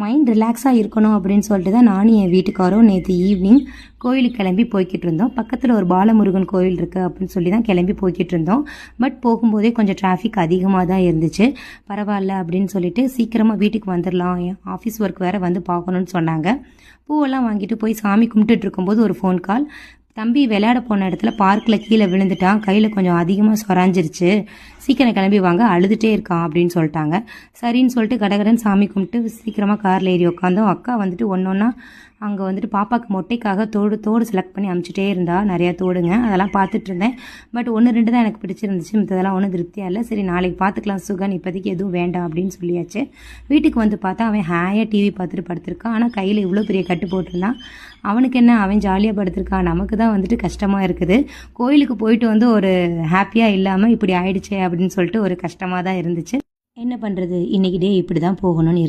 Mind ரிலாக்ஸாக இருக்கணும் அப்படின்னு சொல்லிட்டு தான் நானும் என் வீட்டுக்காரும் நேற்று ஈவினிங் கோயிலுக்கு கிளம்பி போய்கிட்டு இருந்தோம். பக்கத்தில் ஒரு பாலமுருகன் கோயில் இருக்குது அப்படின்னு சொல்லி தான் கிளம்பி போய்கிட்டு இருந்தோம். பட் போகும்போதே கொஞ்சம் டிராஃபிக் அதிகமாக தான் இருந்துச்சு. பரவாயில்ல அப்படின்னு சொல்லிட்டு சீக்கிரமாக வீட்டுக்கு வந்துடலாம், ஆஃபீஸ் ஒர்க் வேறு வந்து பார்க்கணுன்னு சொன்னாங்க. பூவெல்லாம் வாங்கிட்டு போய் சாமி கும்பிட்டுட்டு இருக்கும்போது ஒரு ஃபோன் கால். தம்பி விளையாட போன இடத்துல பார்க்கில் கீழே விழுந்துட்டான், கையில் கொஞ்சம் அதிகமாக சொராஞ்சிருச்சு, சீக்கிரம் கிளம்பி வாங்க, அழுதுகிட்டே இருக்கான் அப்படின்னு சொல்லிட்டாங்க. சரின்னு சொல்லிட்டு கடகடன் சாமி கும்பிட்டு சீக்கிரமாக காரில் ஏறி உட்காந்தோம். அக்கா வந்துட்டு ஒன்று ஒன்றா அங்கே வந்துட்டு பாப்பாவுக்கு மொட்டைக்காக தோடு செலக்ட் பண்ணி அமுச்சிட்டே இருந்தா. நிறையா தோடுங்க, அதெல்லாம் பார்த்துட்டு இருந்தேன். பட் 1-2 தான் எனக்கு பிடிச்சிருந்துச்சு, மற்றதெல்லாம் ஒன்றும் திருப்தியாக இல்லை. சரி நாளைக்கு பார்த்துக்கலாம் சுகன், இப்போதைக்கு எதுவும் வேண்டாம் அப்படின்னு சொல்லியாச்சு. வீட்டுக்கு வந்து பார்த்தா அவன் ஹேயாக டிவி பார்த்துட்டு படுத்திருக்கான். ஆனால் கையில் இவ்வளோ பெரிய கட்டு போட்டிருந்தான். அவனுக்கு என்ன, அவன் ஜாலியாக படுத்திருக்கான், நமக்கு தான் வந்துட்டு கஷ்டமாக இருக்குது. கோயிலுக்கு போயிட்டு வந்து ஒரு ஹாப்பியாக இல்லாமல் இப்படி ஆயிடுச்சே அப்படின்னு சொல்லிட்டு ஒரு கஷ்டமாக தான் இருந்துச்சு. என்ன பண்ணுறது, இன்றைக்கி டே இப்படி தான் போகணும்னு